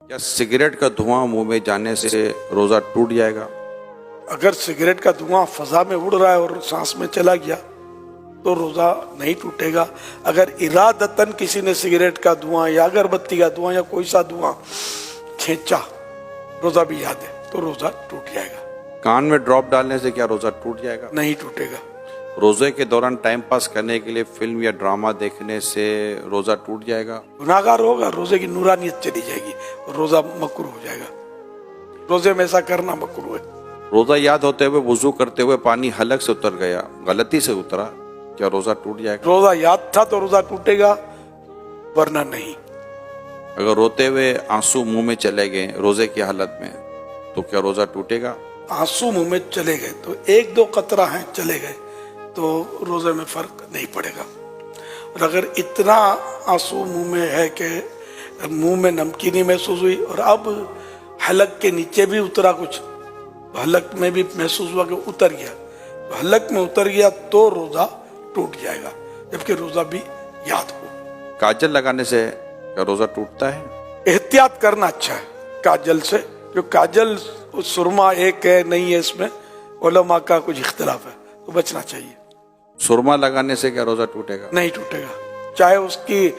کیا سگریٹ کا دھواں منہ میں جانے سے روزہ ٹوٹ جائے گا؟ اگر سگریٹ کا دھواں فضا میں اڑ رہا ہے اور سانس میں چلا گیا تو روزہ نہیں ٹوٹے گا. اگر ارادتاً کسی نے سگریٹ کا دھواں یا اگربتی کا دھواں یا کوئی سا دھواں کھینچا، روزہ بھی یاد ہے، تو روزہ ٹوٹ جائے گا. کان میں ڈراپ ڈالنے سے کیا روزہ ٹوٹ جائے گا؟ نہیں ٹوٹے گا. روزے کے دوران ٹائم پاس کرنے کے لیے فلم یا ڈرامہ دیکھنے سے روزہ ٹوٹ جائے گا؟ گناہ گار ہوگا، روزے کی نورانیت چلی جائے گی، روزہ مکروہ ہو جائے گا. روزے میں ایسا کرنا مکروہ ہے. روزہ یاد ہوتے ہوئے وضو کرتے ہوئے پانی حلق سے اتر گیا، غلطی سے اترا، کیا روزہ ٹوٹ جائے گا؟ روزہ یاد تھا تو روزہ ٹوٹے گا، ورنہ نہیں. اگر روتے ہوئے آنسو منہ میں چلے گئے روزے کی حالت میں تو کیا روزہ ٹوٹے گا؟ آنسو منہ میں چلے گئے تو ایک دو قطرہ ہیں چلے گئے تو روزے میں فرق نہیں پڑے گا. اور اگر اتنا آنسو منہ میں ہے کہ منہ میں نمکینی محسوس ہوئی اور اب حلق کے نیچے بھی اترا کچھ، حلق میں بھی محسوس ہوا کہ اتر گیا، حلق میں اتر گیا تو روزہ ٹوٹ جائے گا، جبکہ روزہ بھی یاد ہو. کاجل لگانے سے کیا روزہ ٹوٹتا ہے؟ احتیاط کرنا اچھا ہے کاجل سے، جو کاجل سرما ایک ہے نہیں ہے، اس میں علماء کا کچھ اختلاف ہے، تو بچنا چاہیے. سرما لگانے سے کیا روزہ ٹوٹے گا؟ نہیں ٹوٹے گا، چاہے اس کی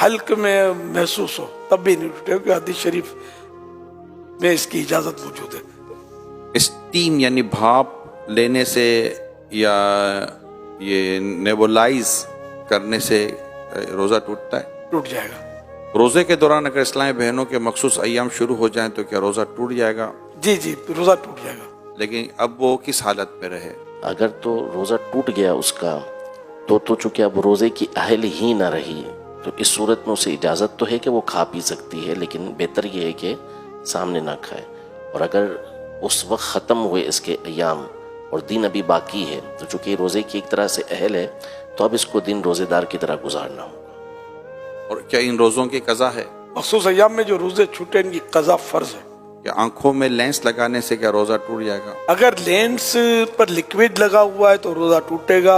حلق میں محسوس ہو تب بھی نہیں ٹوٹے گا، کیونکہ حدیث شریف میں اس کی اجازت موجود ہے. اسٹیم یعنی بھاپ لینے سے یا یہ نیبولائز کرنے سے روزہ ٹوٹتا ہے؟ ٹوٹ جائے گا. روزے کے دوران اگر اسلامی بہنوں کے مخصوص ایام شروع ہو جائیں تو کیا روزہ ٹوٹ جائے گا؟ جی روزہ ٹوٹ جائے گا. لیکن اب وہ کس حالت میں رہے؟ اگر تو روزہ ٹوٹ گیا اس کا تو چونکہ اب روزے کی اہل ہی نہ رہی، تو اس صورت میں اسے اجازت تو ہے کہ وہ کھا پی سکتی ہے، لیکن بہتر یہ ہے کہ سامنے نہ کھائے. اور اگر اس وقت ختم ہوئے اس کے ایام اور دن ابھی باقی ہے تو چونکہ روزے کی ایک طرح سے اہل ہے تو اب اس کو دن روزے دار کی طرح گزارنا ہوگا. اور کیا ان روزوں کی قضا ہے؟ مخصوص ایام میں جو روزے چھوٹے ان کی قضا فرض ہے. کیا آنکھوں میں لینس لگانے سے کیا روزہ ٹوٹ جائے گا؟ اگر لینس پر لکوڈ لگا ہوا ہے تو روزہ ٹوٹے گا،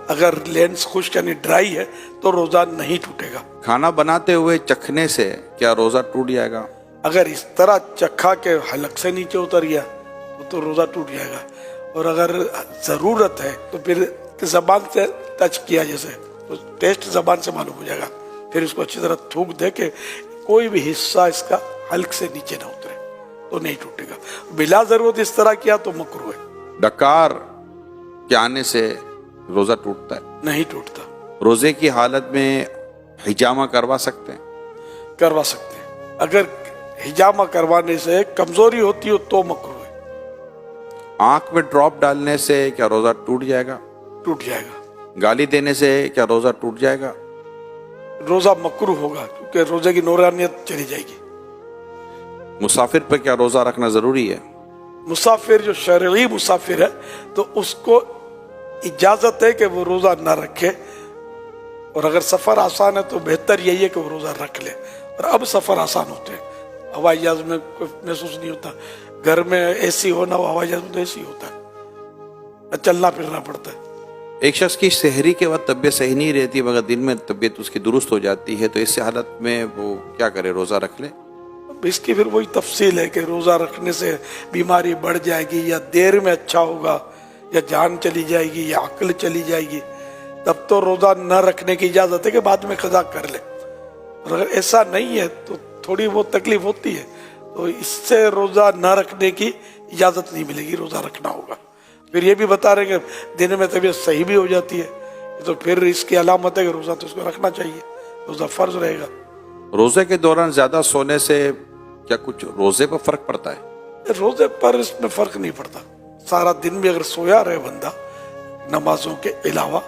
اگر لینس خشک یعنی ڈرائی ہے تو روزہ نہیں ٹوٹے گا. کھانا بناتے ہوئے چکھنے سے کیا روزہ ٹوٹ جائے گا؟ اگر اس طرح چکھا کے حلق سے نیچے اتر گیا تو روزہ ٹوٹ جائے گا. اور اگر ضرورت ہے تو پھر زبان سے ٹچ کیا جیسے تو ٹیسٹ زبان سے معلوم ہو جائے گا، پھر اس کو اچھی طرح تھوک دے کہ کوئی بھی حصہ اس کا حلق سے نیچے نہ اترے تو نہیں ٹوٹے گا. بلا ضرورت اس طرح کیا تو مکروہ ہے. ڈکار کے آنے سے روزہ ٹوٹتا ہے؟ نہیں ٹوٹتا. روزے کی حالت میں حجامہ کروا سکتے ہیں؟ کروا سکتے ہیں. اگر حجامہ کروانے سے کمزوری ہوتی ہو تو مکروہ ہے. آنکھ میں ڈراپ ڈالنے سے کیا روزہ ٹوٹ جائے گا؟ ٹوٹ جائے گا. گالی دینے سے کیا روزہ ٹوٹ جائے گا؟ روزہ مکروہ ہوگا کیونکہ روزے کی نورانیت چلی جائے گی. مسافر پر کیا روزہ رکھنا ضروری ہے؟ مسافر جو شرعی مسافر ہے تو اس کو اجازت ہے کہ وہ روزہ نہ رکھے، اور اگر سفر آسان ہے تو بہتر یہی ہے کہ وہ روزہ رکھ لے. اور اب سفر آسان ہوتے ہیں، ہوائی جہاز میں کوئی محسوس نہیں ہوتا، گھر میں اے سی ہونا ہو، ہوائی جہاز میں تو اے سی ہوتا ہے، چلنا پھرنا پڑتا ہے. ایک شخص کی سحری کے وقت طبیعت صحیح نہیں رہتی مگر دن میں طبیعت اس کی درست ہو جاتی ہے، تو اس حالت میں وہ کیا کرے؟ روزہ رکھ لے؟ اس کی پھر وہی تفصیل ہے کہ روزہ رکھنے سے بیماری بڑھ جائے گی یا دیر میں اچھا ہوگا یا جان چلی جائے گی یا عقل چلی جائے گی، تب تو روزہ نہ رکھنے کی اجازت ہے کہ بعد میں قضا کر لے. اور اگر ایسا نہیں ہے تو تھوڑی بہت تکلیف ہوتی ہے تو اس سے روزہ نہ رکھنے کی اجازت نہیں ملے گی، روزہ رکھنا ہوگا. پھر یہ بھی بتا رہے کہ دن میں طبیعت صحیح بھی ہو جاتی ہے تو پھر اس کی علامت ہے کہ روزہ تو اس کو رکھنا چاہیے، روزہ فرض رہے گا. روزے کے دوران زیادہ سونے سے کیا کچھ روزے پر فرق پڑتا ہے؟ روزے پر اس میں فرق نہیں پڑتا. سارا دن بھی اگر سویا رہے بندہ نمازوں کے علاوہ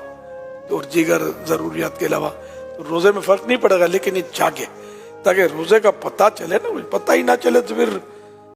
اور دیگر ضروریات کے علاوہ تو روزے میں فرق نہیں پڑے گا، لیکن یہ جاگے تاکہ روزے کا پتہ چلے نا. پتہ ہی نہ چلے تو پھر